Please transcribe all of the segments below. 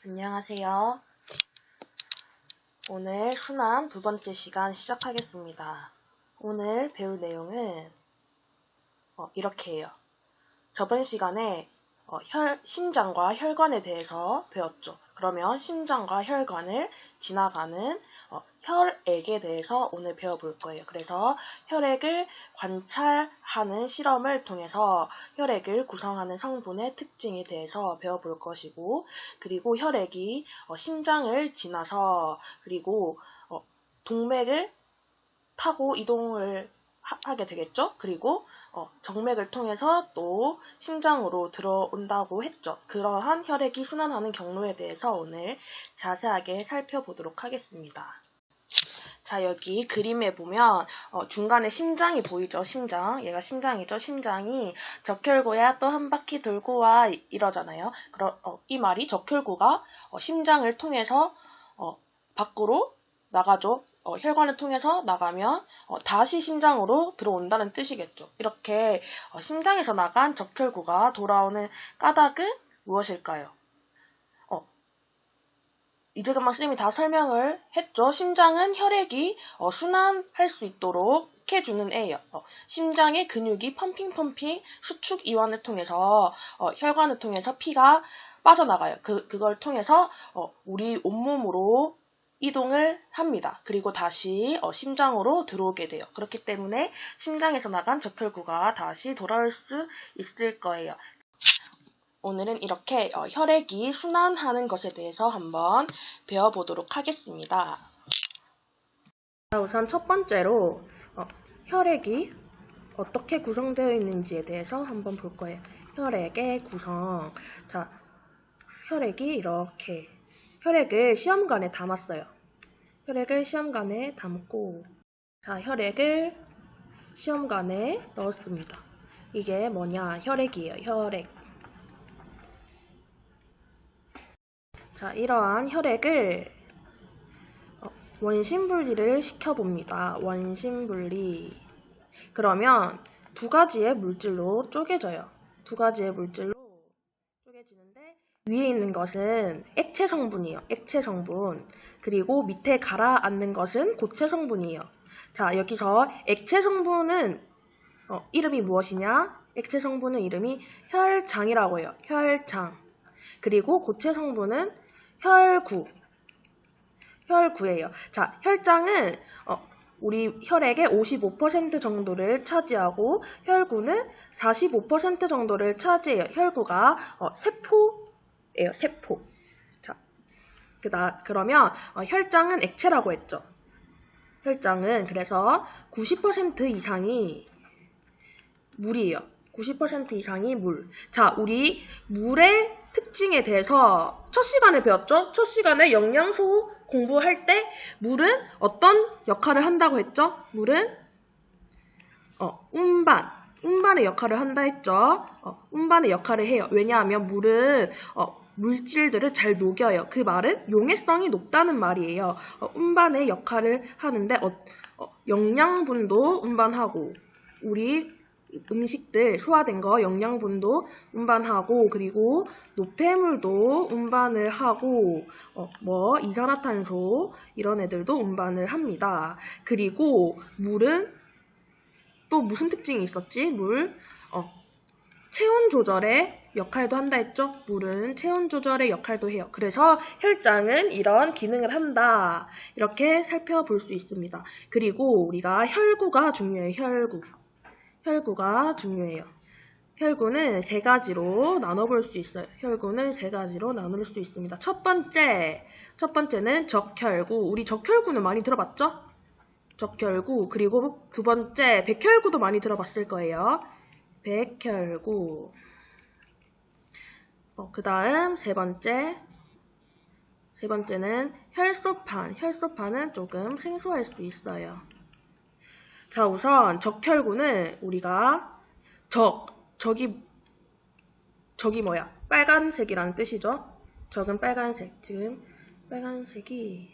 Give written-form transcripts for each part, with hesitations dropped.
안녕하세요. 오늘 순환 두 번째 시간 시작하겠습니다. 오늘 배울 내용은 이렇게 해요. 저번 시간에 심장과 혈관에 대해서 배웠죠. 그러면 심장과 혈관을 지나가는 혈액에 대해서 오늘 배워볼 거예요. 그래서 혈액을 관찰하는 실험을 통해서 혈액을 구성하는 성분의 특징에 대해서 배워볼 것이고, 그리고 혈액이 심장을 지나서 그리고 동맥을 타고 이동을 하게 되겠죠. 그리고 정맥을 통해서 또 심장으로 들어온다고 했죠. 그러한 혈액이 순환하는 경로에 대해서 오늘 자세하게 살펴보도록 하겠습니다. 자, 여기 그림에 보면 중간에 심장이 보이죠. 심장. 얘가 심장이죠. 심장이 적혈구야 또 한 바퀴 돌고 와 이러잖아요. 이 말이 적혈구가 심장을 통해서 밖으로 나가죠. 혈관을 통해서 나가면 다시 심장으로 들어온다는 뜻이겠죠. 이렇게 심장에서 나간 적혈구가 돌아오는 까닭은 무엇일까요? 이재근막 쌤이 다 설명을 했죠. 심장은 혈액이 순환할 수 있도록 해주는 애예요. 심장의 근육이 펌핑 수축 이완을 통해서 혈관을 통해서 피가 빠져나가요. 그걸 통해서 우리 온몸으로 이동을 합니다. 그리고 다시 심장으로 들어오게 돼요. 그렇기 때문에 심장에서 나간 적혈구가 다시 돌아올 수 있을 거예요. 오늘은 이렇게 혈액이 순환하는 것에 대해서 한번 배워보도록 하겠습니다. 자, 우선 첫 번째로 혈액이 어떻게 구성되어 있는지에 대해서 한번 볼 거예요. 혈액의 구성. 자, 혈액이 이렇게 혈액을 시험관에 담았어요. 혈액을 시험관에 담고, 자, 혈액을 시험관에 넣었습니다. 이게 뭐냐? 혈액이에요. 혈액. 자, 이러한 혈액을 원심분리를 시켜봅니다. 원심분리. 그러면 두 가지의 물질로 쪼개져요. 두 가지의 물질로 쪼개지는데 위에 있는 것은 액체 성분이에요. 액체 성분. 그리고 밑에 가라앉는 것은 고체 성분이에요. 자, 여기서 액체 성분은 이름이 무엇이냐? 액체 성분은 이름이 혈장이라고 해요. 혈장. 그리고 고체 성분은 혈구예요. 자, 혈장은 우리 혈액의 55% 정도를 차지하고 혈구는 45% 정도를 차지해요. 혈구가 세포예요. 세포. 자, 그러면 혈장은 액체라고 했죠. 혈장은 그래서 90% 이상이 물이에요. 90% 이상이 물. 자, 우리 물의 특징에 대해서 첫 시간에 배웠죠? 첫 시간에 영양소 공부할 때 물은 어떤 역할을 한다고 했죠? 물은 운반의 역할을 한다 했죠? 운반의 역할을 해요. 왜냐하면 물은 물질들을 잘 녹여요. 그 말은 용해성이 높다는 말이에요. 운반의 역할을 하는데 영양분도 운반하고 우리 음식들 소화된 거 영양분도 운반하고 그리고 노폐물도 운반을 하고 이산화탄소 이런 애들도 운반을 합니다. 그리고 물은 또 무슨 특징이 있었지? 물 체온 조절의 역할도 한다 했죠? 물은 체온 조절의 역할도 해요. 그래서 혈장은 이런 기능을 한다. 이렇게 살펴볼 수 있습니다. 그리고 우리가 혈구가 중요해요. 혈구가 중요해요. 혈구는 세 가지로 나눠볼 수 있어요. 혈구는 세 가지로 나눌 수 있습니다. 첫 번째는 적혈구. 우리 적혈구는 많이 들어봤죠? 적혈구. 그리고 두 번째, 백혈구도 많이 들어봤을 거예요. 백혈구. 그 다음 세 번째는 혈소판. 혈소판은 조금 생소할 수 있어요. 자, 우선 적혈구는 우리가 적이 뭐야? 빨간색이라는 뜻이죠? 적은 빨간색. 지금 빨간색이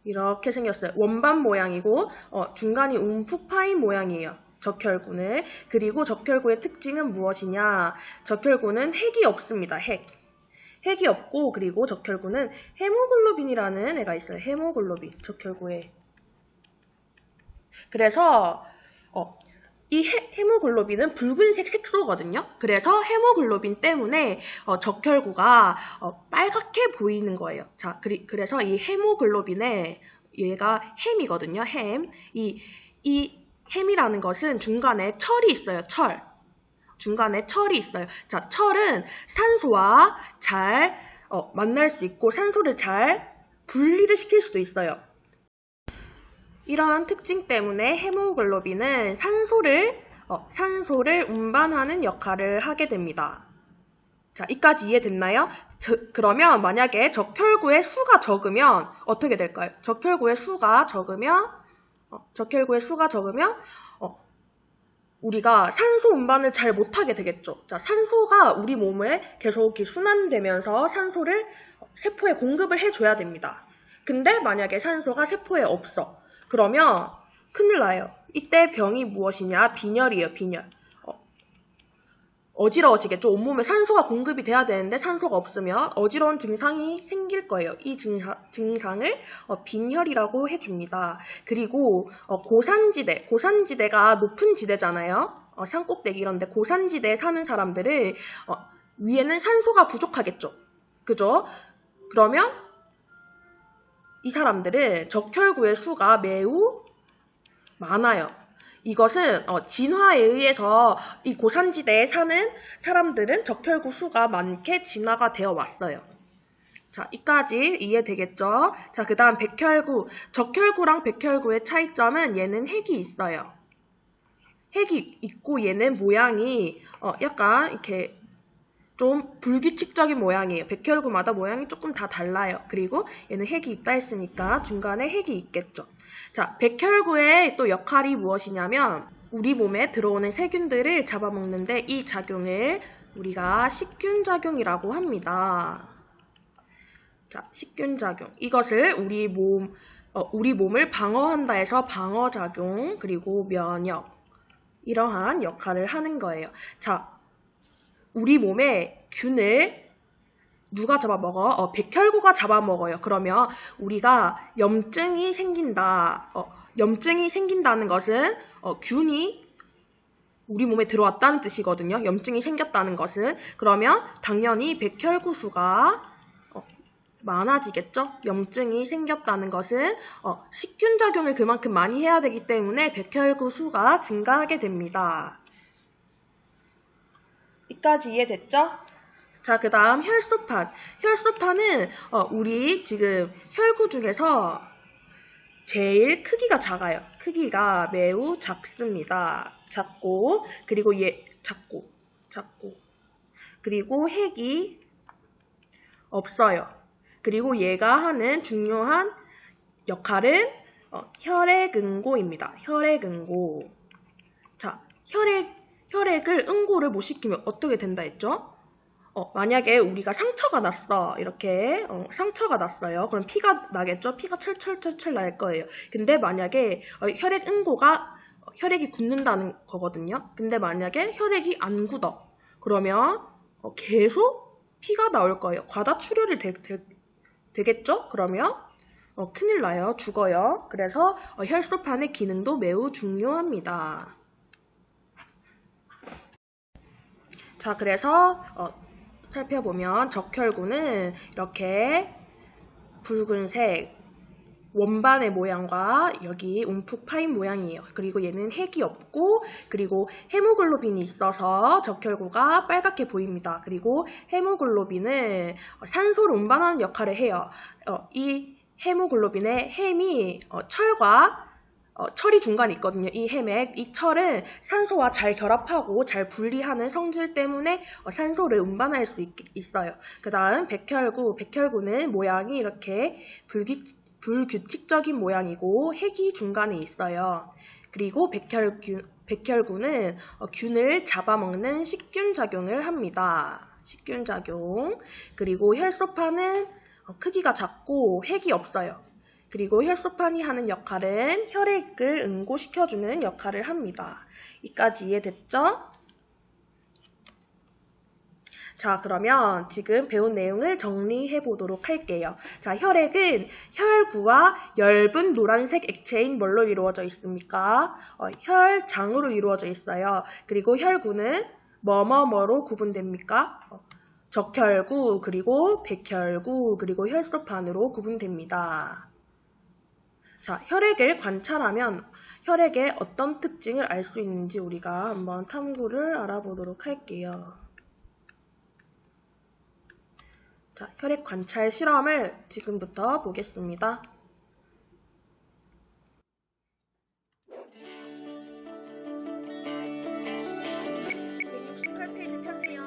이렇게 생겼어요. 원반 모양이고 중간이 움푹 파인 모양이에요. 적혈구는. 그리고 적혈구의 특징은 무엇이냐? 적혈구는 핵이 없습니다. 핵이 없고 그리고 적혈구는 헤모글로빈이라는 애가 있어요. 헤모글로빈 적혈구에. 그래서 이 헤모글로빈은 붉은색 색소거든요. 그래서 헤모글로빈 때문에 적혈구가 빨갛게 보이는 거예요. 자, 그래서 이 헤모글로빈에 얘가 햄이거든요. 햄. 이 햄이라는 것은 중간에 철이 있어요. 철. 중간에 철이 있어요. 자, 철은 산소와 잘 만날 수 있고 산소를 잘 분리를 시킬 수도 있어요. 이러한 특징 때문에 헤모글로빈은 산소를 운반하는 역할을 하게 됩니다. 자, 이까지 이해됐나요? 그러면 만약에 적혈구의 수가 적으면 어떻게 될까요? 적혈구의 수가 적으면 우리가 산소 운반을 잘 못하게 되겠죠. 자, 산소가 우리 몸에 계속 순환되면서 산소를 세포에 공급을 해줘야 됩니다. 근데 만약에 산소가 세포에 없어. 그러면 큰일 나요. 이때 병이 무엇이냐? 빈혈이에요, 빈혈. 어지러워지겠죠. 온몸에 산소가 공급이 돼야 되는데 산소가 없으면 어지러운 증상이 생길 거예요. 이 증상을 빈혈이라고 해줍니다. 그리고 고산지대가 높은 지대잖아요. 산꼭대기 이런데 고산지대에 사는 사람들은 위에는 산소가 부족하겠죠. 그죠? 그러면 이 사람들은 적혈구의 수가 매우 많아요. 이것은 진화에 의해서 이 고산지대에 사는 사람들은 적혈구 수가 많게 진화가 되어 왔어요. 자, 이까지 이해되겠죠? 자, 그 다음 백혈구. 적혈구랑 백혈구의 차이점은 얘는 핵이 있어요. 핵이 있고 얘는 모양이 약간 이렇게 좀 불규칙적인 모양이에요. 백혈구마다 모양이 조금 다 달라요. 그리고 얘는 핵이 있다 했으니까 중간에 핵이 있겠죠. 자, 백혈구의 또 역할이 무엇이냐면 우리 몸에 들어오는 세균들을 잡아먹는데 이 작용을 우리가 식균작용이라고 합니다. 자, 식균작용. 이것을 우리 몸을 방어한다 해서 방어작용, 그리고 면역. 이러한 역할을 하는 거예요. 자, 우리 몸에 균을 누가 잡아먹어? 백혈구가 잡아먹어요. 그러면 우리가 염증이 생긴다. 염증이 생긴다는 것은 균이 우리 몸에 들어왔다는 뜻이거든요. 염증이 생겼다는 것은. 그러면 당연히 백혈구 수가 많아지겠죠? 염증이 생겼다는 것은 식균작용을 그만큼 많이 해야 되기 때문에 백혈구 수가 증가하게 됩니다. 이까지 이해됐죠? 자, 그 다음 혈소판. 혈소판은 우리 지금 혈구 중에서 제일 크기가 작아요. 크기가 매우 작습니다. 작고, 그리고 작고. 그리고 핵이 없어요. 그리고 얘가 하는 중요한 역할은 혈액응고입니다. 혈액응고. 자, 혈액을 응고를 못 시키면 어떻게 된다 했죠? 만약에 우리가 상처가 났어. 이렇게 상처가 났어요. 그럼 피가 나겠죠? 피가 철철철철 날 거예요. 근데 만약에 혈액이 굳는다는 거거든요. 근데 만약에 혈액이 안 굳어. 그러면 계속 피가 나올 거예요. 과다출혈이 되겠죠? 그러면 큰일 나요. 죽어요. 그래서 혈소판의 기능도 매우 중요합니다. 자, 그래서 살펴보면 적혈구는 이렇게 붉은색 원반의 모양과 여기 움푹 파인 모양이에요. 그리고 얘는 핵이 없고 그리고 헤모글로빈이 있어서 적혈구가 빨갛게 보입니다. 그리고 헤모글로빈은 산소를 운반하는 역할을 해요. 이 헤모글로빈의 햄이 철이 중간에 있거든요. 이 철은 산소와 잘 결합하고 잘 분리하는 성질 때문에 산소를 운반할 수 있어요. 그 다음 백혈구는 모양이 이렇게 불규칙적인 모양이고 핵이 중간에 있어요. 그리고 백혈구는 균을 잡아먹는 식균작용을 합니다. 식균작용. 그리고 혈소판은 크기가 작고 핵이 없어요. 그리고 혈소판이 하는 역할은 혈액을 응고시켜주는 역할을 합니다. 이까지 이해됐죠? 자, 그러면 지금 배운 내용을 정리해 보도록 할게요. 자, 혈액은 혈구와 엷은 노란색 액체인 뭘로 이루어져 있습니까? 혈장으로 이루어져 있어요. 그리고 혈구는 뭐뭐뭐로 구분됩니까? 적혈구, 그리고 백혈구, 그리고 혈소판으로 구분됩니다. 자, 혈액을 관찰하면 혈액의 어떤 특징을 알 수 있는지 우리가 한번 탐구를 알아보도록 할게요. 자, 혈액 관찰 실험을 지금부터 보겠습니다. 168페이지 펴세요.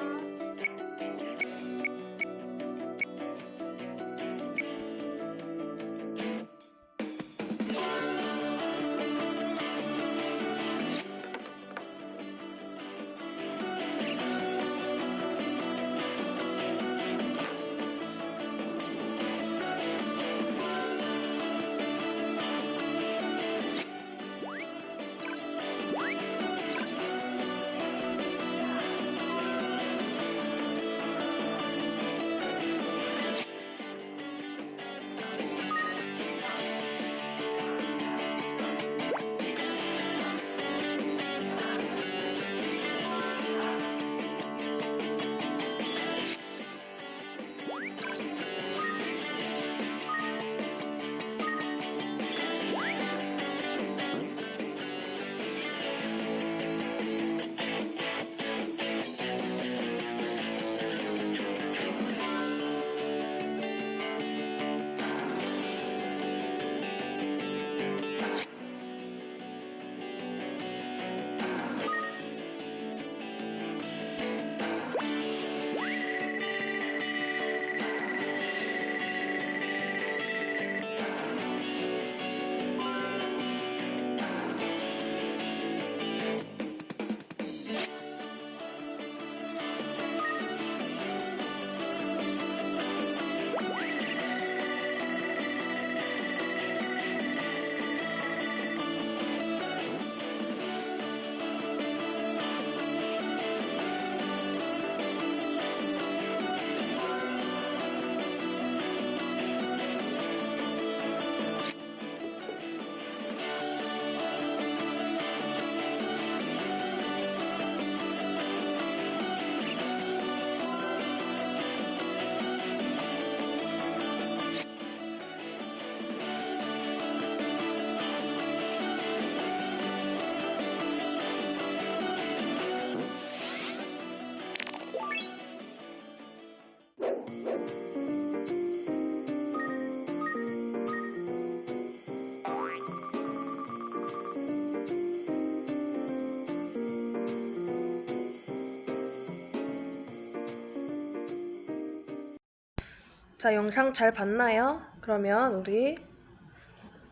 자, 영상 잘 봤나요? 그러면 우리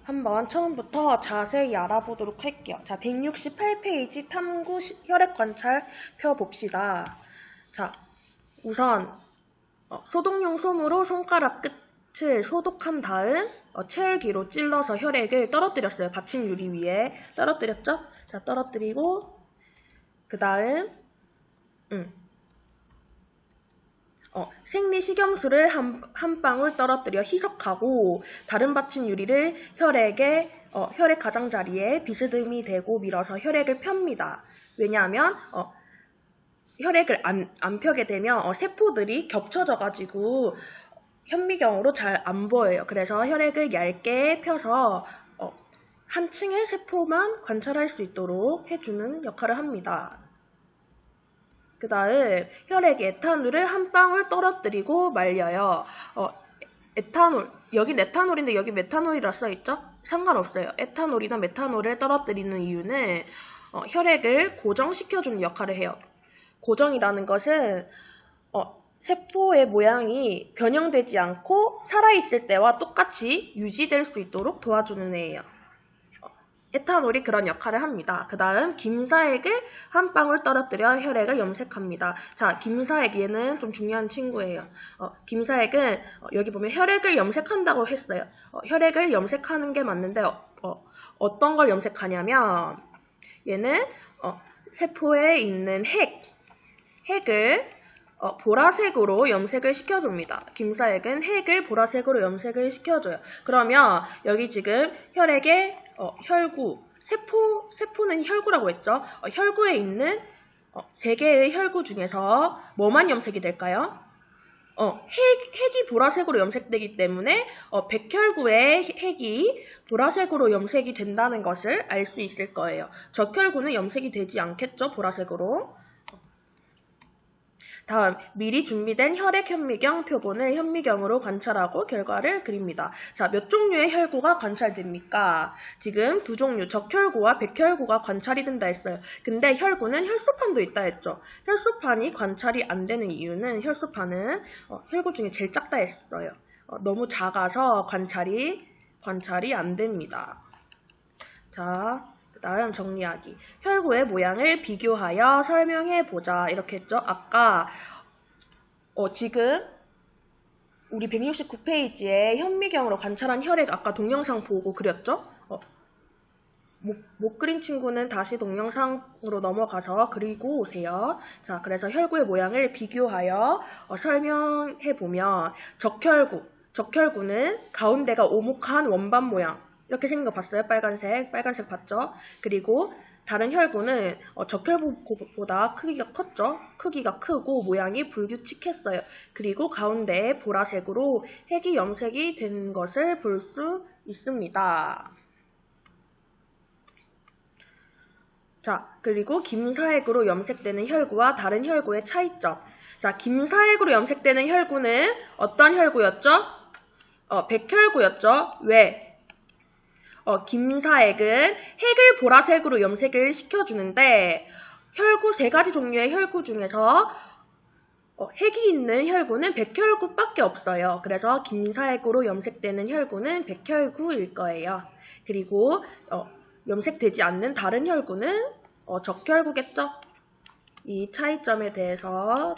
한번 처음부터 자세히 알아보도록 할게요. 자, 168페이지 탐구 혈액 관찰 펴봅시다. 자, 우선 소독용 솜으로 손가락 끝을 소독한 다음 체열기로 찔러서 혈액을 떨어뜨렸어요. 받침 유리 위에 떨어뜨렸죠? 자, 떨어뜨리고 그 다음 생리식염수를 한 방울 떨어뜨려 희석하고 다른 받침 유리를 혈액 가장자리에 비스듬히 대고 밀어서 혈액을 펴니다. 왜냐하면 혈액을 안 펴게 되면 세포들이 겹쳐져가지고 현미경으로 잘 안 보여요. 그래서 혈액을 얇게 펴서 한 층의 세포만 관찰할 수 있도록 해주는 역할을 합니다. 그 다음 혈액에 에탄올을 한 방울 떨어뜨리고 말려요. 에탄올, 여기 에탄올인데 여기 메탄올이라 써있죠? 상관없어요. 에탄올이나 메탄올을 떨어뜨리는 이유는 혈액을 고정시켜주는 역할을 해요. 고정이라는 것은 세포의 모양이 변형되지 않고 살아있을 때와 똑같이 유지될 수 있도록 도와주는 애예요. 에탄올이 그런 역할을 합니다. 그 다음 김사액을 한 방울 떨어뜨려 혈액을 염색합니다. 자, 김사액 얘는 좀 중요한 친구예요. 김사액은 여기 보면 혈액을 염색한다고 했어요. 혈액을 염색하는 게 맞는데 어떤 걸 염색하냐면 얘는 세포에 있는 핵을 보라색으로 염색을 시켜줍니다. 김사액은 핵을 보라색으로 염색을 시켜줘요. 그러면 여기 지금 혈액의 혈구, 세포는 혈구라고 했죠. 혈구에 있는 3개의 혈구 중에서 뭐만 염색이 될까요? 핵이 보라색으로 염색되기 때문에 백혈구의 핵이 보라색으로 염색이 된다는 것을 알 수 있을 거예요. 적혈구는 염색이 되지 않겠죠, 보라색으로. 다음, 미리 준비된 혈액 현미경 표본을 현미경으로 관찰하고 결과를 그립니다. 자, 몇 종류의 혈구가 관찰됩니까? 지금 2종류, 적혈구와 백혈구가 관찰이 된다 했어요. 근데 혈구는 혈소판도 있다 했죠. 혈소판이 관찰이 안 되는 이유는 혈소판은 혈구 중에 제일 작다 했어요. 너무 작아서 관찰이 안 됩니다. 자, 다음 정리하기. 혈구의 모양을 비교하여 설명해보자. 이렇게 했죠. 아까 지금 우리 169페이지에 현미경으로 관찰한 혈액 아까 동영상 보고 그렸죠? 못 그린 친구는 다시 동영상으로 넘어가서 그리고 오세요. 자, 그래서 혈구의 모양을 비교하여 설명해보면 적혈구는 가운데가 오목한 원반 모양 이렇게 생긴 거 봤어요? 빨간색 봤죠? 그리고 다른 혈구는 적혈구보다 크기가 컸죠? 크기가 크고 모양이 불규칙했어요. 그리고 가운데에 보라색으로 핵이 염색이 된 것을 볼 수 있습니다. 자, 그리고 김사액으로 염색되는 혈구와 다른 혈구의 차이점. 자, 김사액으로 염색되는 혈구는 어떤 혈구였죠? 백혈구였죠? 왜? 김사액은 핵을 보라색으로 염색을 시켜주는데 혈구 3가지 종류의 혈구 중에서 핵이 있는 혈구는 백혈구밖에 없어요. 그래서 김사액으로 염색되는 혈구는 백혈구일 거예요. 그리고 염색되지 않는 다른 혈구는 적혈구겠죠? 이 차이점에 대해서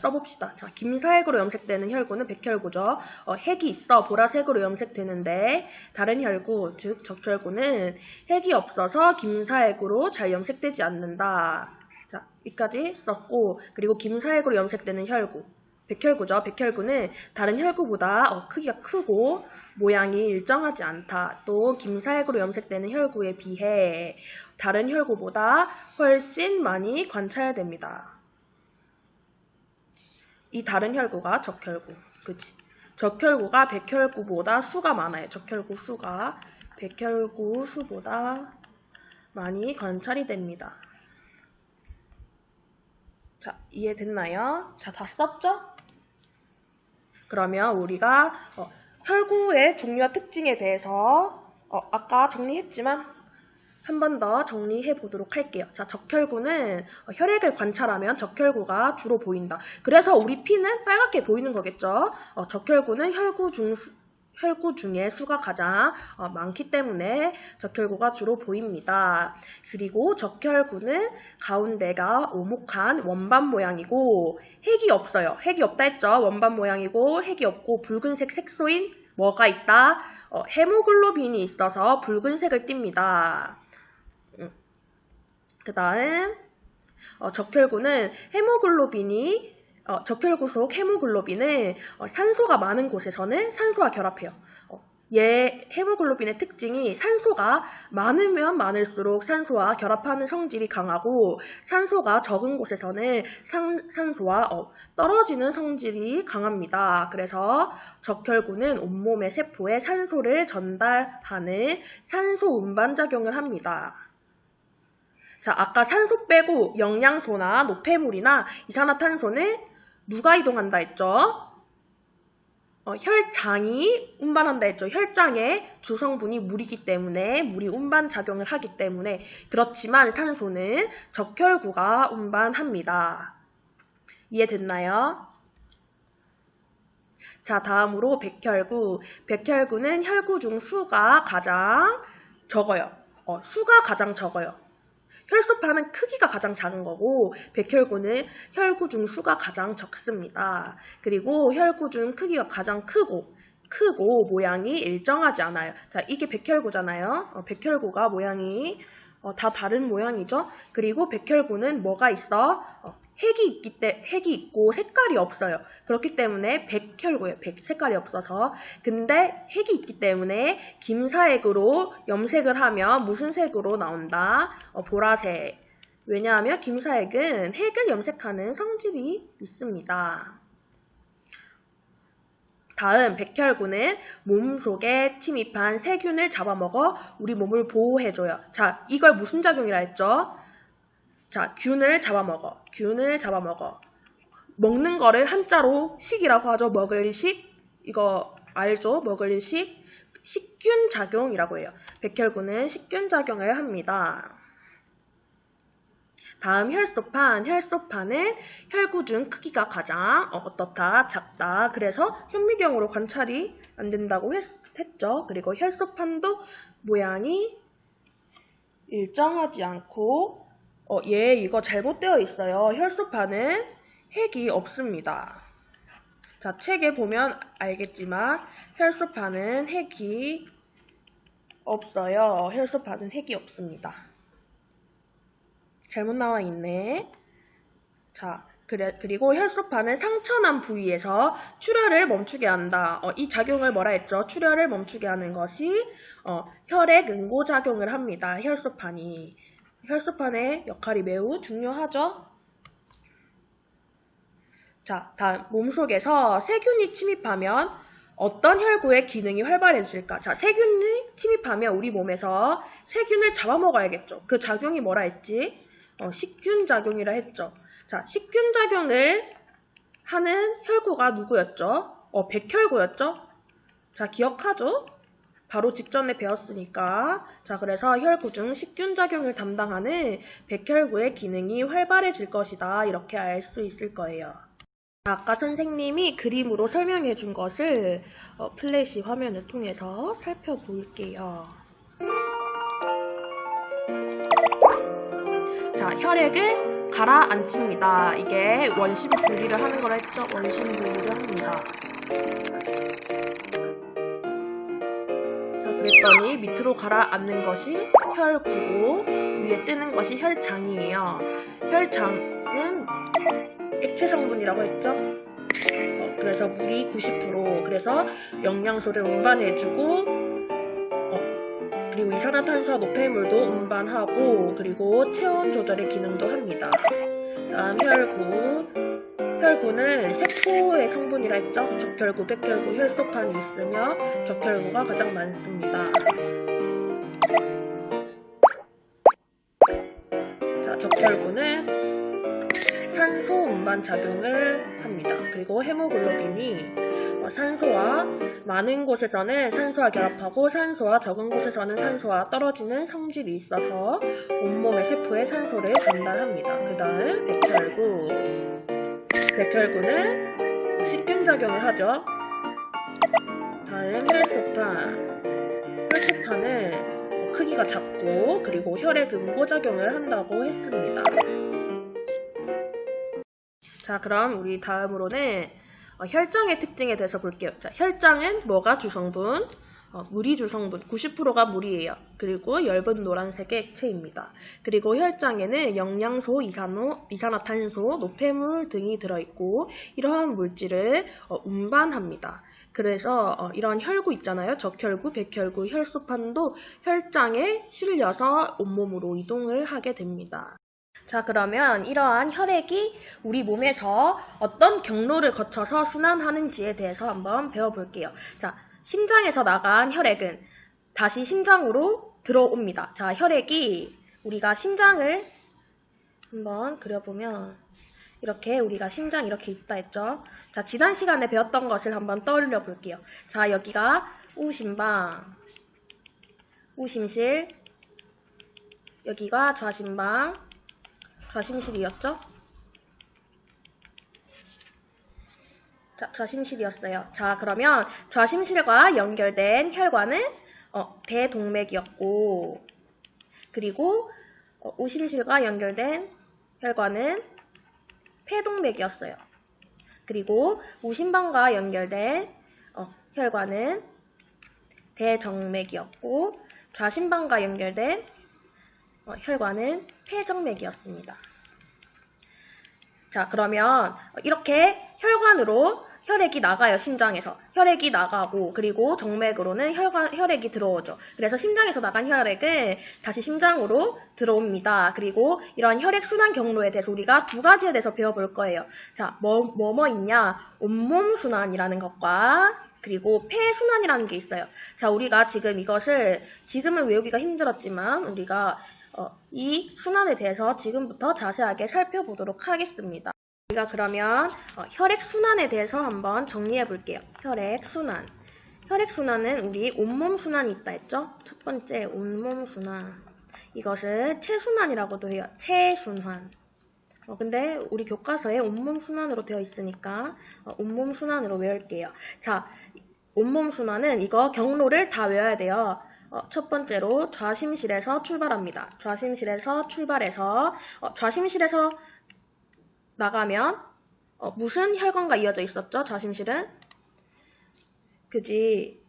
써봅시다. 자, 김사액으로 염색되는 혈구는 백혈구죠. 핵이 있어 보라색으로 염색되는데 다른 혈구, 즉 적혈구는 핵이 없어서 김사액으로 잘 염색되지 않는다. 자, 여기까지 썼고 그리고 김사액으로 염색되는 혈구, 백혈구죠. 백혈구는 다른 혈구보다 크기가 크고 모양이 일정하지 않다. 또 김사액으로 염색되는 혈구에 비해 다른 혈구보다 훨씬 많이 관찰됩니다. 이 다른 혈구가 적혈구, 그치? 적혈구가 백혈구보다 수가 많아요. 적혈구 수가 백혈구 수보다 많이 관찰이 됩니다. 자, 이해됐나요? 자, 다 썼죠? 그러면 우리가 혈구의 종류와 특징에 대해서 아까 정리했지만 한 번 더 정리해 보도록 할게요. 자, 적혈구는 혈액을 관찰하면 적혈구가 주로 보인다. 그래서 우리 피는 빨갛게 보이는 거겠죠. 적혈구는 혈구 중에 수가 가장 많기 때문에 적혈구가 주로 보입니다. 그리고 적혈구는 가운데가 오목한 원반 모양이고 핵이 없어요. 핵이 없다 했죠. 원반 모양이고 핵이 없고 붉은색 색소인 뭐가 있다? 헤모글로빈이 있어서 붉은색을 띱니다. 그 다음 적혈구는 적혈구 속 헤모글로빈은 산소가 많은 곳에서는 산소와 결합해요. 헤모글로빈의 특징이 산소가 많으면 많을수록 산소와 결합하는 성질이 강하고 산소가 적은 곳에서는 산소와 떨어지는 성질이 강합니다. 그래서 적혈구는 온몸의 세포에 산소를 전달하는 산소 운반작용을 합니다. 자, 아까 산소 빼고 영양소나 노폐물이나 이산화탄소는 누가 이동한다 했죠? 혈장이 운반한다 했죠. 혈장의 주성분이 물이기 때문에 물이 운반 작용을 하기 때문에 그렇지만 산소는 적혈구가 운반합니다. 이해됐나요? 자, 다음으로 백혈구. 백혈구는 혈구 중 수가 가장 적어요. 수가 가장 적어요. 혈소판은 크기가 가장 작은 거고 백혈구는 혈구 중 수가 가장 적습니다. 그리고 혈구 중 크기가 가장 크고 모양이 일정하지 않아요. 자, 이게 백혈구잖아요. 백혈구가 모양이 다 다른 모양이죠. 그리고 백혈구는 뭐가 있어? 핵이 있고 색깔이 없어요. 그렇기 때문에 백혈구예요. 색깔이 없어서. 근데 핵이 있기 때문에 김사액으로 염색을 하면 무슨 색으로 나온다? 보라색. 왜냐하면 김사액은 핵을 염색하는 성질이 있습니다. 다음 백혈구는 몸속에 침입한 세균을 잡아먹어 우리 몸을 보호해줘요. 자, 이걸 무슨 작용이라 했죠? 자, 균을 잡아먹어. 먹는 거를 한자로 식이라고 하죠. 먹을 식. 이거 알죠? 먹을 식. 식균 작용이라고 해요. 백혈구는 식균 작용을 합니다. 다음 혈소판. 혈소판은 혈구 중 크기가 가장 어떻다, 작다. 그래서 현미경으로 관찰이 안 된다고 했죠. 그리고 혈소판도 모양이 일정하지 않고 얘 이거 잘못되어 있어요. 혈소판은 핵이 없습니다. 자, 책에 보면 알겠지만 혈소판은 핵이 없어요. 혈소판은 핵이 없습니다. 잘못 나와 있네. 자, 그리고 혈소판은 상처난 부위에서 출혈을 멈추게 한다. 이 작용을 뭐라 했죠? 출혈을 멈추게 하는 것이 혈액 응고작용을 합니다. 혈소판의 역할이 매우 중요하죠. 자, 다음 몸속에서 세균이 침입하면 어떤 혈구의 기능이 활발해질까? 자, 세균이 침입하면 우리 몸에서 세균을 잡아먹어야겠죠. 그 작용이 뭐라 했지? 식균 작용이라 했죠. 자, 식균 작용을 하는 혈구가 누구였죠? 백혈구였죠? 자, 기억하죠? 바로 직전에 배웠으니까. 자, 그래서 혈구 중 식균 작용을 담당하는 백혈구의 기능이 활발해질 것이다. 이렇게 알 수 있을 거예요. 아까 선생님이 그림으로 설명해 준 것을 플래시 화면을 통해서 살펴볼게요. 자, 혈액을 가라앉힙니다. 이게 원심 분리를 하는 거라 했죠? 원심 분리를 합니다. 자, 그랬더니 밑으로 가라앉는 것이 혈구고 위에 뜨는 것이 혈장이에요. 혈장은 액체 성분이라고 했죠? 그래서 물이 90%, 그래서 영양소를 운반해주고 그리고 이산화탄소와 노폐물도 운반하고 그리고 체온 조절의 기능도 합니다. 다음 혈구는 세포의 성분이라 했죠? 적혈구, 백혈구, 혈소판이 있으며 적혈구가 가장 많습니다. 자, 적혈구는 산소 운반 작용을 합니다. 그리고 헤모글로빈이 산소와 많은 곳에서는 산소와 결합하고 산소와 적은 곳에서는 산소와 떨어지는 성질이 있어서 온몸의 세포에 산소를 전달합니다. 그 다음 백혈구는 식균 작용을 하죠. 다음 혈소판은 크기가 작고 그리고 혈액 응고작용을 한다고 했습니다. 자, 그럼 우리 다음으로는 혈장의 특징에 대해서 볼게요. 자, 혈장은 뭐가 주성분? 물이 주성분, 90%가 물이에요. 그리고 엷은 노란색의 액체입니다. 그리고 혈장에는 영양소, 이산화탄소, 노폐물 등이 들어있고 이러한 물질을 운반합니다. 그래서 이런 혈구 있잖아요. 적혈구, 백혈구, 혈소판도 혈장에 실려서 온몸으로 이동을 하게 됩니다. 자, 그러면 이러한 혈액이 우리 몸에서 어떤 경로를 거쳐서 순환하는지에 대해서 한번 배워볼게요. 자, 심장에서 나간 혈액은 다시 심장으로 들어옵니다. 자, 혈액이 우리가 심장을 한번 그려보면 이렇게 우리가 심장 이렇게 있다 했죠. 자, 지난 시간에 배웠던 것을 한번 떠올려 볼게요. 자, 여기가 우심방, 우심실, 여기가 좌심방, 좌심실이었죠? 자, 좌심실이었어요. 자, 그러면 좌심실과 연결된 혈관은 대동맥이었고, 그리고 우심실과 연결된 혈관은 폐동맥이었어요. 그리고 우심방과 연결된 혈관은 대정맥이었고, 좌심방과 연결된 혈관은 폐정맥이었습니다. 자, 그러면 이렇게 혈관으로 혈액이 나가요, 심장에서. 혈액이 나가고, 그리고 정맥으로는 혈액이 들어오죠. 그래서 심장에서 나간 혈액은 다시 심장으로 들어옵니다. 그리고 이러한 혈액순환 경로에 대해서 우리가 두 가지에 대해서 배워볼 거예요. 자, 뭐 있냐? 온몸순환이라는 것과 그리고 폐순환이라는 게 있어요. 자, 우리가 지금 이것을, 지금은 외우기가 힘들었지만, 우리가 이 순환에 대해서 지금부터 자세하게 살펴보도록 하겠습니다. 우리가 그러면 혈액순환에 대해서 한번 정리해 볼게요. 혈액순환. 혈액순환은 우리 온몸순환이 있다 했죠? 첫 번째, 온몸순환. 이것을 체순환이라고도 해요. 체순환. 근데 우리 교과서에 온몸순환으로 되어 있으니까 온몸순환으로 외울게요. 자, 온몸순환은 이거 경로를 다 외워야 돼요. 첫 번째로 좌심실에서 출발합니다. 좌심실에서 출발해서 좌심실에서 나가면 무슨 혈관과 이어져 있었죠? 좌심실은? 그지?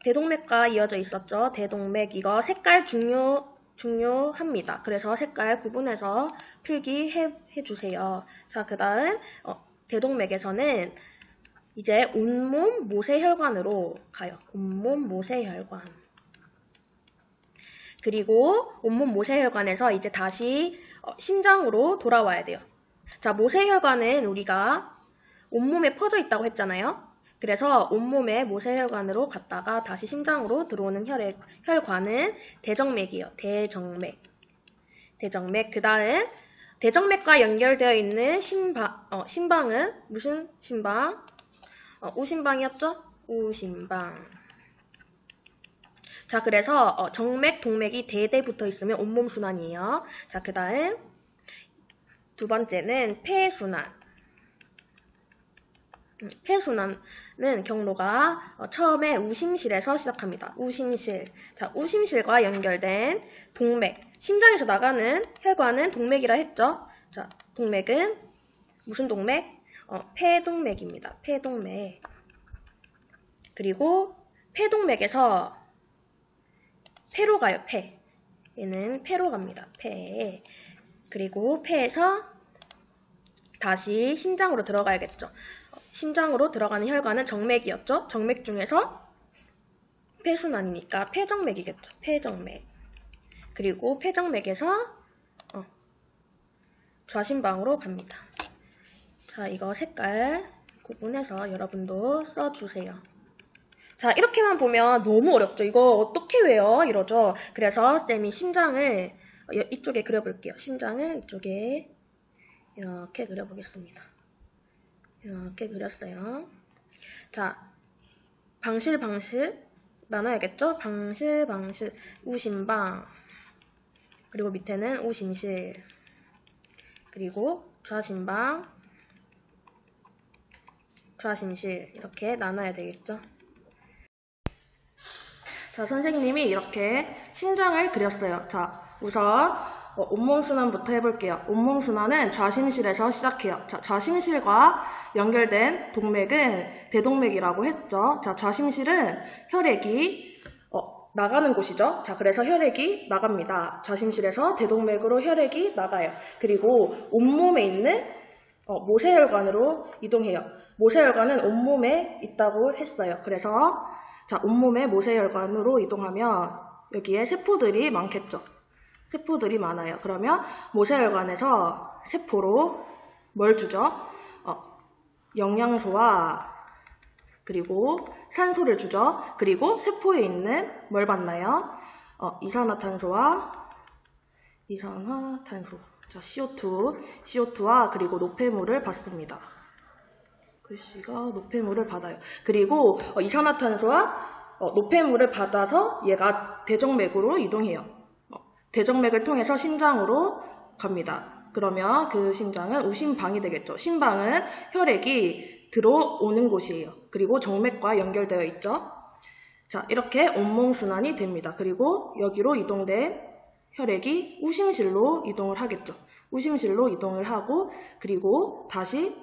대동맥과 이어져 있었죠? 대동맥. 이거 색깔 중요합니다. 그래서 색깔 구분해서 필기해 주세요. 자, 그 다음 대동맥에서는 이제 온몸 모세혈관으로 가요. 온몸 모세혈관. 그리고 온몸 모세혈관에서 이제 다시 심장으로 돌아와야 돼요. 자, 모세혈관은 우리가 온몸에 퍼져 있다고 했잖아요. 그래서 온몸의 모세혈관으로 갔다가 다시 심장으로 들어오는 혈관은 대정맥이에요. 대정맥. 그 다음 대정맥과 연결되어 있는 심방은 무슨 심방? 우심방이었죠? 우심방. 자, 그래서 정맥, 동맥이 대대 붙어 있으면 온몸 순환이에요. 자, 그 다음 두 번째는 폐순환. 폐순환은 경로가 처음에 우심실에서 시작합니다. 우심실. 자, 우심실과 연결된 동맥. 심장에서 나가는 혈관은 동맥이라 했죠. 자, 동맥은 무슨 동맥? 폐동맥입니다. 폐동맥. 그리고 폐동맥에서 폐로 가요. 폐. 얘는 폐로 갑니다. 폐. 그리고 폐에서 다시 심장으로 들어가야겠죠. 심장으로 들어가는 혈관은 정맥이었죠. 정맥 중에서 폐순환이니까 폐정맥이겠죠. 폐정맥. 그리고 폐정맥에서 좌심방으로 갑니다. 자, 이거 색깔 구분해서 여러분도 써주세요. 자, 이렇게만 보면 너무 어렵죠. 이거 어떻게 외워? 이러죠. 그래서 쌤이 심장을 이쪽에 그려볼게요. 심장을 이쪽에 이렇게 그려보겠습니다. 이렇게 그렸어요. 자, 방실 나눠야겠죠? 방실 우심방. 그리고 밑에는 우심실. 그리고 좌심방, 좌심실. 이렇게 나눠야 되겠죠? 자, 선생님이 이렇게 심장을 그렸어요. 자, 우선 온몸순환부터 해볼게요. 온몸순환은 좌심실에서 시작해요. 자, 좌심실과 연결된 동맥은 대동맥이라고 했죠. 자, 좌심실은 혈액이 나가는 곳이죠. 자, 그래서 혈액이 나갑니다. 좌심실에서 대동맥으로 혈액이 나가요. 그리고 온몸에 있는 모세혈관으로 이동해요. 모세혈관은 온몸에 있다고 했어요. 그래서 자, 온몸의 모세혈관으로 이동하면 여기에 세포들이 많겠죠. 세포들이 많아요. 그러면 모세혈관에서 세포로 뭘 주죠? 영양소와 그리고 산소를 주죠. 그리고 세포에 있는 뭘 받나요? 이산화탄소. 자, CO2와 그리고 노폐물을 받습니다. 글씨가 노폐물을 받아요. 그리고 이산화탄소와 노폐물을 받아서 얘가 대정맥으로 이동해요. 대정맥을 통해서 심장으로 갑니다. 그러면 그 심장은 우심방이 되겠죠. 심방은 혈액이 들어오는 곳이에요. 그리고 정맥과 연결되어 있죠. 자, 이렇게 온몸순환이 됩니다. 그리고 여기로 이동된 혈액이 우심실로 이동을 하겠죠. 우심실로 이동을 하고 그리고 다시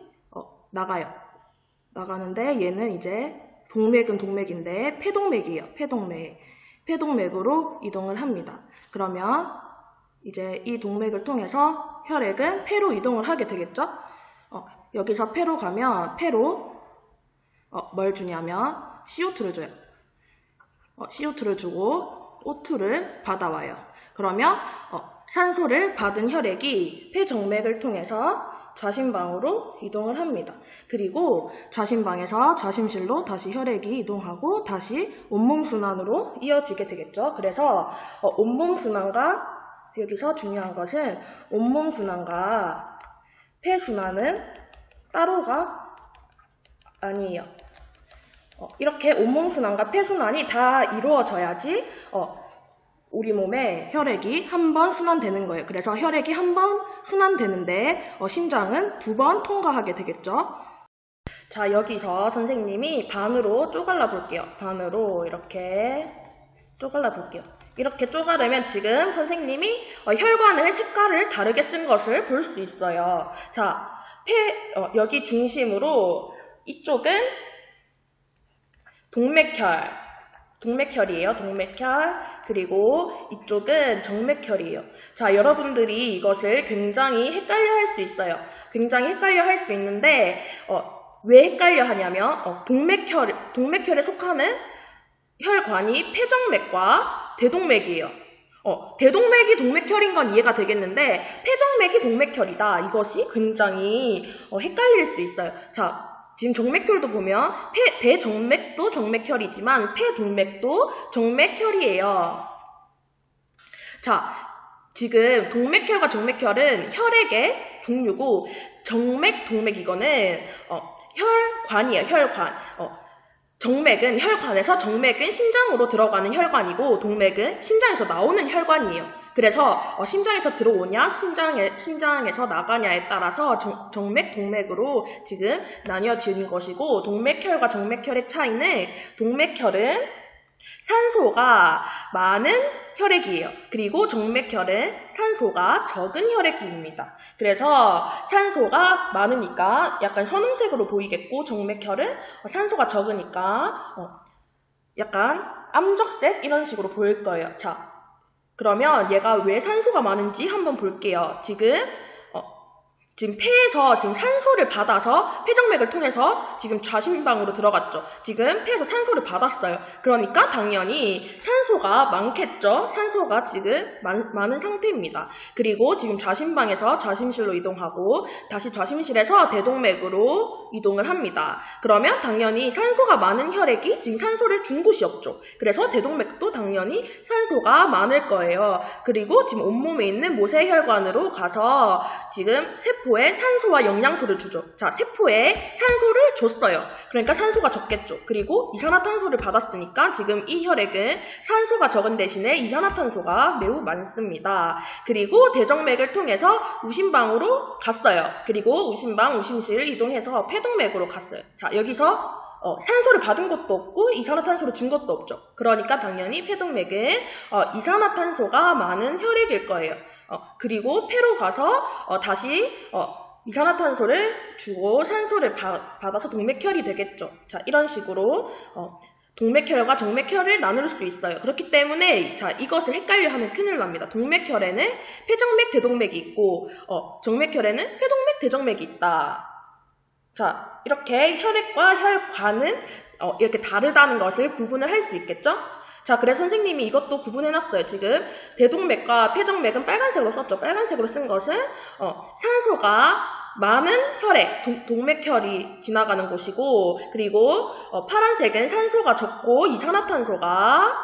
나가요. 나가는데 얘는 이제 동맥은 동맥인데 폐동맥이에요. 폐동맥으로 이동을 합니다. 그러면 이제 이 동맥을 통해서 혈액은 폐로 이동을 하게 되겠죠? 여기서 폐로 가면 폐로 뭘 주냐면 CO2를 줘요. CO2를 주고 O2를 받아와요. 그러면 산소를 받은 혈액이 폐정맥을 통해서 좌심방으로 이동을 합니다. 그리고 좌심방에서 좌심실로 다시 혈액이 이동하고 다시 온몸순환으로 이어지게 되겠죠. 그래서 온몸순환과 여기서 중요한 것은 온몸순환과 폐순환은 따로가 아니에요. 이렇게 온몸순환과 폐순환이 다 이루어져야지 우리 몸에 혈액이 한 번 순환되는 거예요. 그래서 혈액이 한 번 순환되는데 심장은 2번 통과하게 되겠죠. 자, 여기서 선생님이 반으로 쪼갈라 볼게요. 반으로 이렇게 쪼갈라 볼게요. 이렇게 쪼가르면 지금 선생님이 혈관을 색깔을 다르게 쓴 것을 볼 수 있어요. 자, 여기 중심으로 이쪽은 동맥혈이에요. 동맥혈. 그리고 이쪽은 정맥혈이에요. 자, 여러분들이 이것을 굉장히 헷갈려 할 수 있어요. 굉장히 헷갈려 할 수 있는데, 왜 헷갈려 하냐면, 동맥혈에 속하는 혈관이 폐정맥과 대동맥이에요. 대동맥이 동맥혈인 건 이해가 되겠는데, 폐정맥이 동맥혈이다. 이것이 굉장히 헷갈릴 수 있어요. 자, 지금 정맥혈도 보면 대정맥도 정맥혈이지만 폐동맥도 정맥혈이에요. 자, 지금 동맥혈과 정맥혈은 혈액의 종류고 정맥, 동맥 이거는 혈관이에요. 혈관. 정맥은 혈관에서 정맥은 심장으로 들어가는 혈관이고 동맥은 심장에서 나오는 혈관이에요. 그래서 심장에서 들어오냐 심장에서 나가냐에 따라서 정맥, 동맥으로 지금 나뉘어지는 것이고 동맥혈과 정맥혈의 차이는 동맥혈은 산소가 많은 혈액이에요. 그리고 정맥혈은 산소가 적은 혈액입니다. 그래서 산소가 많으니까 약간 선홍색으로 보이겠고 정맥혈은 산소가 적으니까 약간 암적색 이런 식으로 보일 거예요. 자, 그러면 얘가 왜 산소가 많은지 한번 볼게요. 지금 폐에서 지금 산소를 받아서 폐정맥을 통해서 지금 좌심방으로 들어갔죠. 지금 폐에서 산소를 받았어요. 그러니까 당연히 산소가 많겠죠. 산소가 지금 많은 상태입니다. 그리고 지금 좌심방에서 좌심실로 이동하고 다시 좌심실에서 대동맥으로 이동을 합니다. 그러면 당연히 산소가 많은 혈액이 지금 산소를 준 곳이 없죠. 그래서 대동맥도 당연히 산소가 많을 거예요. 그리고 지금 온몸에 있는 모세혈관으로 가서 지금 세포에 산소와 영양소를 주죠. 자, 세포에 산소를 줬어요. 그러니까 산소가 적겠죠. 그리고 이산화탄소를 받았으니까 지금 이 혈액은 산소가 적은 대신에 이산화탄소가 매우 많습니다. 그리고 대정맥을 통해서 우심방으로 갔어요. 그리고 우심방, 우심실 이동해서 폐동맥으로 갔어요. 자, 여기서 산소를 받은 것도 없고 이산화탄소를 준 것도 없죠. 그러니까 당연히 폐동맥은 이산화탄소가 많은 혈액일 거예요. 그리고 폐로 가서 다시 이산화탄소를 주고 산소를 받아서 동맥혈이 되겠죠. 자, 이런 식으로 동맥혈과 정맥혈을 나눌 수 있어요. 그렇기 때문에 자, 이것을 헷갈려 하면 큰일 납니다. 동맥혈에는 폐정맥, 대동맥이 있고 정맥혈에는 폐동맥, 대정맥이 있다. 자, 이렇게 혈액과 혈관은 이렇게 다르다는 것을 구분을 할 수 있겠죠? 자, 그래서 선생님이 이것도 구분해놨어요. 지금 대동맥과 폐정맥은 빨간색으로 썼죠. 빨간색으로 쓴 것은 산소가 많은 혈액, 동맥혈이 지나가는 곳이고, 그리고 파란색은 산소가 적고 이산화탄소가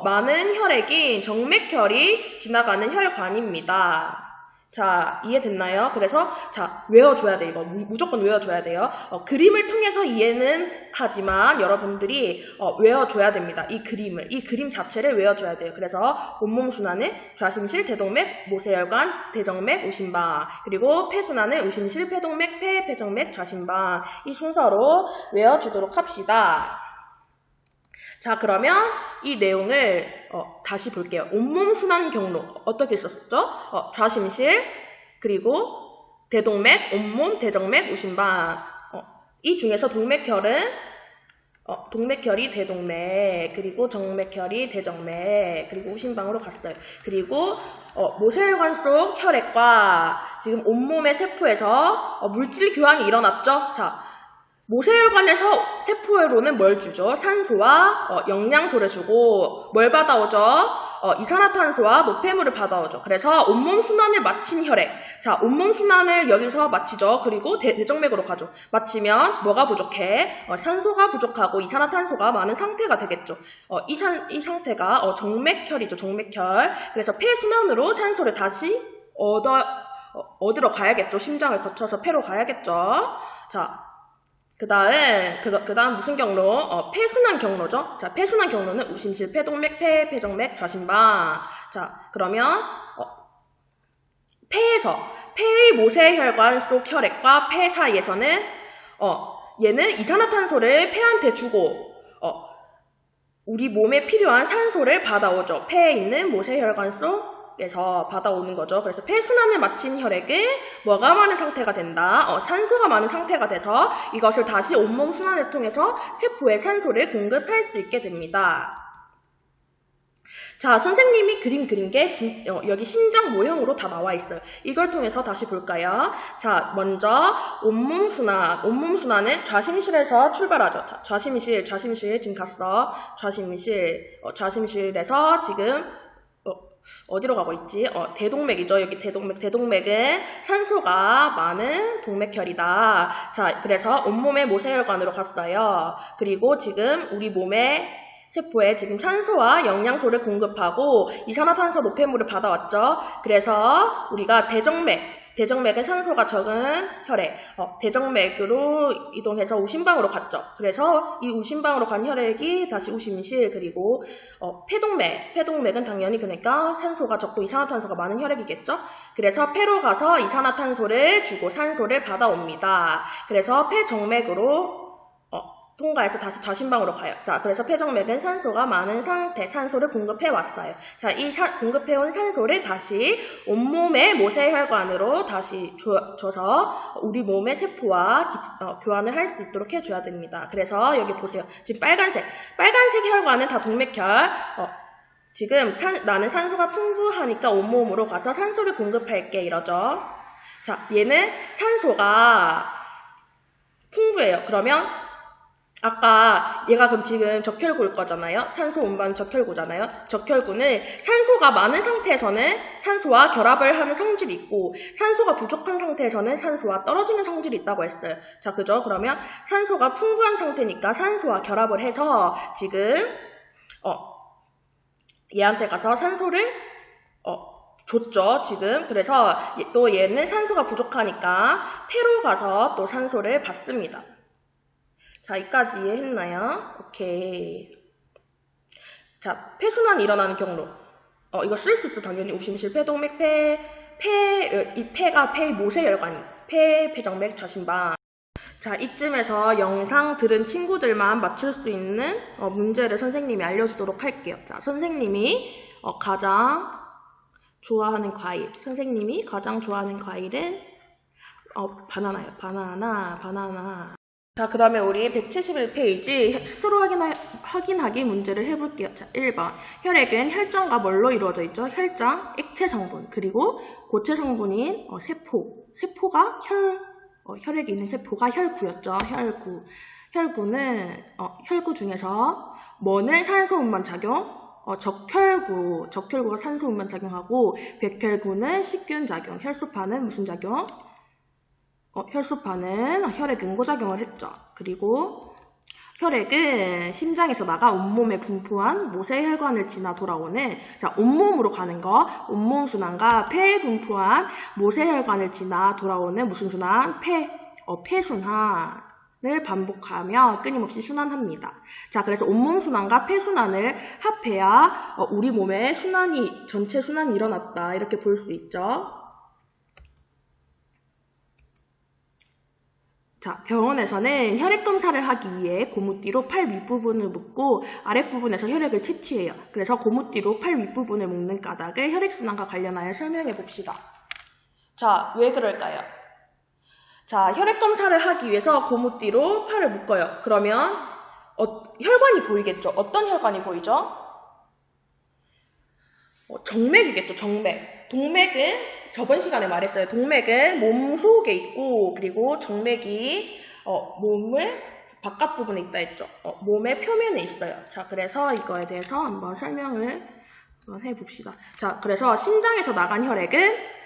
많은 혈액인 정맥혈이 지나가는 혈관입니다. 자, 이해됐나요? 그래서 자, 외워줘야 돼. 이거 무조건 외워줘야 돼요. 그림을 통해서 이해는 하지만 여러분들이 외워줘야 됩니다. 이 그림 자체를 외워줘야 돼요. 그래서 온몸순환은 좌심실, 대동맥, 모세혈관, 대정맥, 우심방, 그리고 폐순환은 우심실, 폐동맥, 폐정맥, 좌심방, 이 순서로 외워주도록 합시다. 자, 그러면 이 내용을 다시 볼게요. 온몸 순환 경로 어떻게 썼죠? 좌심실, 그리고 대동맥, 온몸, 대정맥, 우심방. 이 중에서 동맥혈은 동맥혈이 대동맥, 그리고 정맥혈이 대정맥, 그리고 우심방으로 갔어요. 그리고 모세혈관 속 혈액과 지금 온몸의 세포에서 물질 교환이 일어났죠. 자, 모세혈관에서 세포로는 뭘 주죠? 산소와 영양소를 주고 뭘 받아오죠? 이산화탄소와 노폐물을 받아오죠. 그래서 온몸 순환을 마친 혈액. 자, 온몸 순환을 여기서 마치죠. 그리고 대정맥으로 가죠. 마치면 뭐가 부족해? 산소가 부족하고 이산화탄소가 많은 상태가 되겠죠. 이 상태가 정맥혈이죠. 정맥혈. 그래서 폐순환으로 산소를 다시 얻으러 가야겠죠. 심장을 거쳐서 폐로 가야겠죠. 자, 그 다음 무슨 경로? 폐순환 경로죠. 자, 폐순환 경로는 우심실, 폐동맥, 폐정맥, 좌심방. 자, 그러면, 폐의 모세혈관 속 혈액과 폐 사이에서는, 얘는 이산화탄소를 폐한테 주고, 우리 몸에 필요한 산소를 받아오죠. 폐에 있는 모세혈관 속에서 받아오는 거죠. 그래서 폐순환을 마친 혈액은 뭐가 많은 상태가 된다? 산소가 많은 상태가 돼서 이것을 다시 온몸 순환을 통해서 세포에 산소를 공급할 수 있게 됩니다. 자, 선생님이 그림 그린 게 여기 심장 모형으로 다 나와 있어요. 이걸 통해서 다시 볼까요? 자, 먼저 온몸 순환은 좌심실에서 출발하죠. 자, 좌심실 지금 갔어. 좌심실에서 지금 어디로 가고 있지? 대동맥이죠. 여기 대동맥은 산소가 많은 동맥혈이다. 자, 그래서 온몸의 모세혈관으로 갔어요. 그리고 지금 우리 몸의 세포에 지금 산소와 영양소를 공급하고 이산화탄소 노폐물을 받아왔죠. 그래서 우리가 대정맥은 산소가 적은 혈액, 대정맥으로 이동해서 우심방으로 갔죠. 그래서 이 우심방으로 간 혈액이 다시 우심실, 그리고 폐동맥은 당연히 그러니까 산소가 적고 이산화탄소가 많은 혈액이겠죠. 그래서 폐로 가서 이산화탄소를 주고 산소를 받아옵니다. 그래서 폐정맥으로 통과해서 다시 좌심방으로 가요. 자, 그래서 폐정맥은 산소가 많은 상태, 산소를 공급해 왔어요. 자, 이 공급해온 산소를 다시 온몸의 모세혈관으로 다시 줘서 우리 몸의 세포와 교환을 할 수 있도록 해줘야 됩니다. 그래서 여기 보세요. 지금 빨간색 혈관은 다 동맥혈. 지금 나는 산소가 풍부하니까 온몸으로 가서 산소를 공급할게 이러죠. 자, 얘는 산소가 풍부해요. 그러면 아까 얘가 그럼 지금 적혈구일 거잖아요. 산소 운반 적혈구잖아요. 적혈구는 산소가 많은 상태에서는 산소와 결합을 하는 성질이 있고 산소가 부족한 상태에서는 산소와 떨어지는 성질이 있다고 했어요. 자, 그죠? 그러면 산소가 풍부한 상태니까 산소와 결합을 해서 지금 얘한테 가서 산소를 줬죠, 지금. 그래서 또 얘는 산소가 부족하니까 폐로 가서 또 산소를 받습니다. 자, 여기까지 이해했나요? 오케이. 자, 폐순환이 일어나는 경로. 이거 쓸 수 있어, 당연히. 우심실, 폐동맥, 이 폐가 폐의 모세혈관이. 폐정맥, 좌심방. 자, 이쯤에서 영상 들은 친구들만 맞출 수 있는 문제를 선생님이 알려주도록 할게요. 자, 선생님이 가장 좋아하는 과일. 선생님이 가장 좋아하는 과일은 바나나요. 바나나. 자, 그러면 우리 171페이지 스스로 확인하기 문제를 해볼게요. 자, 1번. 혈액은 혈전과 뭘로 이루어져 있죠? 혈장, 액체 성분, 그리고 고체 성분인 세포가 혈액에 있는 세포가 혈구였죠. 혈구는 혈구 중에서 뭐는 산소 운반 작용? 적혈구가 산소 운반 작용하고 백혈구는 식균 작용, 혈소판은 무슨 작용? 혈소판은 혈액 응고작용을 했죠. 그리고 혈액은 심장에서 나가 온몸에 분포한 모세혈관을 지나 돌아오는, 자, 온몸으로 가는 거, 온몸 순환과 폐에 분포한 모세혈관을 지나 돌아오는 무슨 순환? 폐순환을 반복하며 끊임없이 순환합니다. 자, 그래서 온몸 순환과 폐순환을 합해야 우리 몸의 전체 순환이 일어났다, 이렇게 볼 수 있죠. 자, 병원에서는 혈액 검사를 하기 위해 고무띠로 팔 윗부분을 묶고 아랫부분에서 혈액을 채취해요. 그래서 고무띠로 팔 윗부분을 묶는 까닭을 혈액순환과 관련하여 설명해 봅시다. 자, 왜 그럴까요? 자, 혈액 검사를 하기 위해서 고무띠로 팔을 묶어요. 그러면 혈관이 보이겠죠. 어떤 혈관이 보이죠? 정맥이겠죠. 정맥. 동맥은 저번 시간에 말했어요. 동맥은 몸 속에 있고 그리고 정맥이 몸을 바깥 부분에 있다 했죠. 몸의 표면에 있어요. 자, 그래서 이거에 대해서 한번 설명을 한번 해봅시다. 자, 그래서 심장에서 나간 혈액은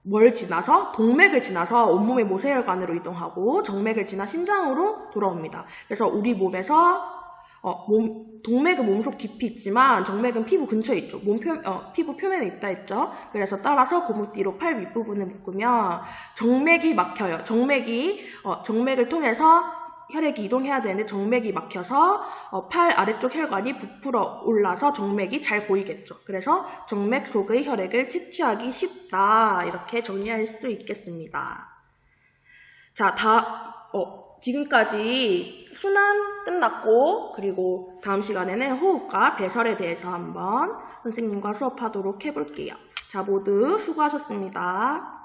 뭘 지나서 동맥을 지나서 온몸의 모세혈관으로 이동하고 정맥을 지나 심장으로 돌아옵니다. 그래서 우리 몸에서 동맥은 몸속 깊이 있지만 정맥은 피부 근처에 있죠. 피부 표면에 있다 했죠. 그래서 따라서 고무띠로 팔 윗부분을 묶으면 정맥이 막혀요. 정맥을 통해서 혈액이 이동해야 되는데 정맥이 막혀서 팔 아래쪽 혈관이 부풀어 올라서 정맥이 잘 보이겠죠. 그래서 정맥 속의 혈액을 채취하기 쉽다. 이렇게 정리할 수 있겠습니다. 자, 지금까지 순환 끝났고 그리고 다음 시간에는 호흡과 배설에 대해서 한번 선생님과 수업하도록 해볼게요. 자, 모두 수고하셨습니다.